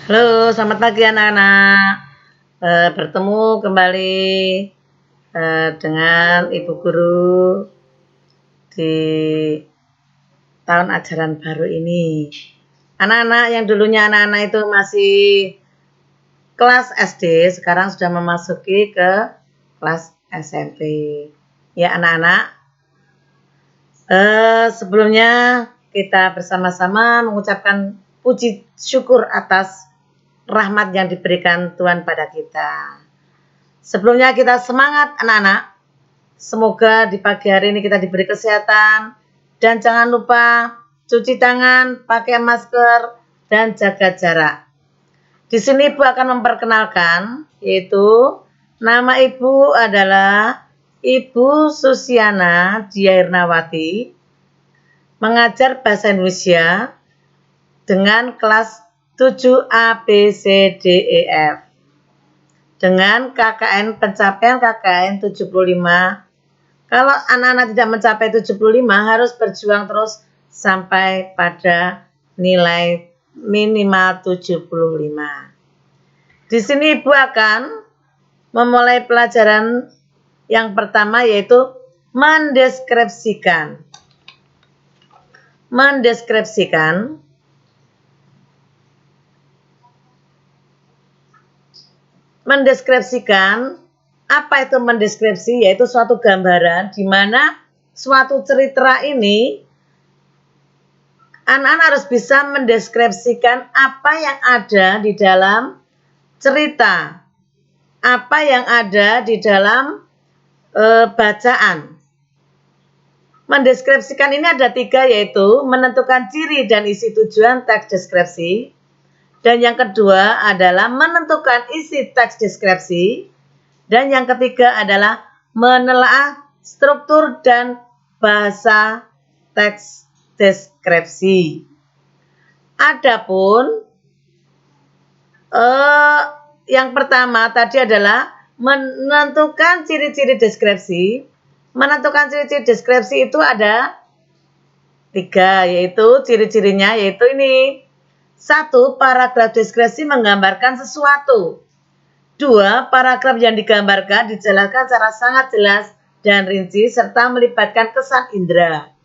Halo, selamat pagi anak-anak. Bertemu kembali dengan Ibu Guru di tahun ajaran baru ini. Anak-anak yang dulunya anak-anak itu masih kelas SD, sekarang sudah memasuki ke kelas SMP. Ya anak-anak, sebelumnya kita bersama-sama mengucapkan puji syukur atas rahmat yang diberikan Tuhan pada kita. Sebelumnya kita semangat anak-anak. Semoga di pagi hari ini kita diberi kesehatan. Dan jangan lupa cuci tangan, pakai masker, dan jaga jarak. Di sini Ibu akan memperkenalkan, yaitu nama Ibu adalah Ibu Susiana Diairnawati, mengajar bahasa Indonesia dengan kelas 7 A, B, C, D, E, F. Dengan KKN pencapaian KKN 75. Kalau anak-anak tidak mencapai 75 harus berjuang terus sampai pada nilai minimal 75. Di sini Ibu akan memulai pelajaran yang pertama, yaitu mendeskripsikan. Mendeskripsikan apa itu mendeskripsi? Yaitu suatu gambaran di mana suatu cerita ini anak-anak harus bisa mendeskripsikan apa yang ada di dalam cerita, apa yang ada di dalam bacaan. Mendeskripsikan ini ada 3, yaitu menentukan ciri dan isi tujuan teks deskripsi. Dan yang kedua adalah menentukan isi teks deskripsi. Dan yang ketiga adalah menelaah struktur dan bahasa teks deskripsi. Adapun yang pertama tadi adalah menentukan ciri-ciri deskripsi. Menentukan ciri-ciri deskripsi itu ada 3, yaitu ciri-cirinya yaitu ini. 1. Paragraf deskripsi menggambarkan sesuatu. 2. Paragraf yang digambarkan dijelaskan secara sangat jelas dan rinci serta melibatkan kesan indera.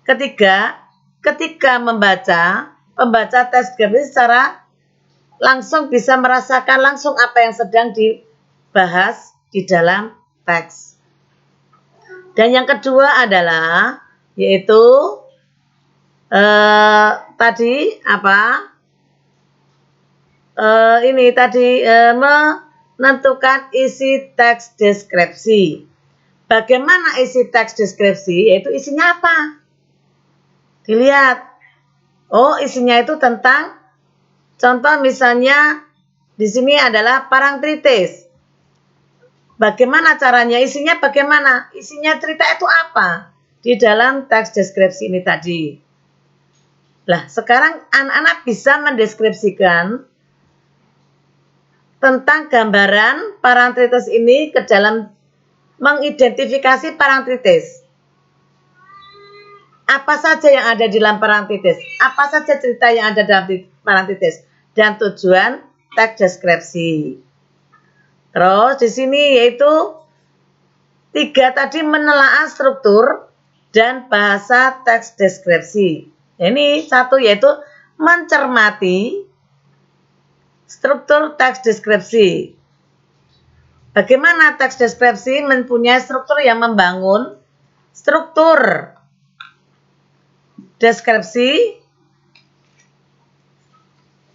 3. Ketika membaca, pembaca teks deskripsi secara langsung bisa merasakan langsung apa yang sedang dibahas di dalam teks. Dan yang kedua adalah yaitu menentukan isi teks deskripsi. Bagaimana isi teks deskripsi? Yaitu isinya apa? Dilihat. Oh, isinya itu tentang, contoh misalnya di sini adalah parangtritis. Bagaimana caranya? Isinya bagaimana? Isinya cerita itu apa? Di dalam teks deskripsi ini tadi. Nah, sekarang anak-anak bisa mendeskripsikan tentang gambaran parangtritis ini ke dalam mengidentifikasi parangtritis. Apa saja yang ada di dalam parangtritis? Apa saja cerita yang ada dalam parangtritis? Dan tujuan teks deskripsi. Terus di sini yaitu 3 tadi menelaah struktur dan bahasa teks deskripsi. Ini 1 yaitu mencermati struktur teks deskripsi. Bagaimana teks deskripsi mempunyai struktur yang membangun? Struktur deskripsi,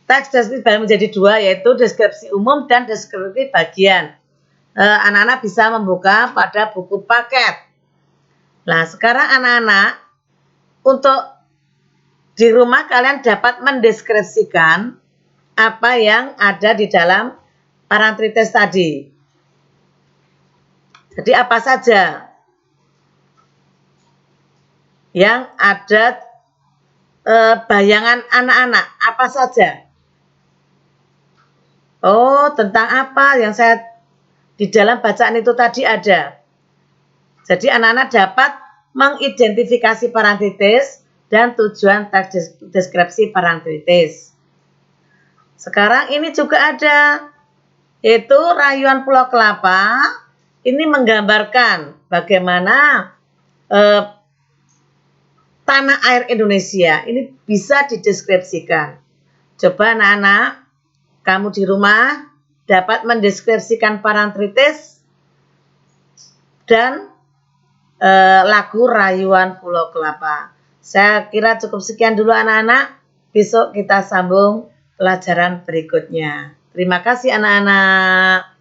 teks deskripsi menjadi 2, yaitu deskripsi umum dan deskripsi bagian. Anak-anak bisa membuka pada buku paket. Nah, sekarang anak-anak untuk di rumah kalian dapat mendeskripsikan apa yang ada di dalam parangtritis tadi. Jadi apa saja yang ada bayangan anak-anak, apa saja? Oh, tentang apa yang saya di dalam bacaan itu tadi ada. Jadi anak-anak dapat mengidentifikasi parangtritis dan tujuan teks deskripsi parangtritis. Sekarang ini juga ada, yaitu rayuan Pulau Kelapa. Ini menggambarkan bagaimana tanah air Indonesia ini bisa dideskripsikan. Coba anak-anak, kamu di rumah dapat mendeskripsikan Parangtritis dan lagu Rayuan Pulau Kelapa. Saya kira cukup sekian dulu anak-anak. Besok kita sambung pelajaran berikutnya. Terima kasih anak-anak.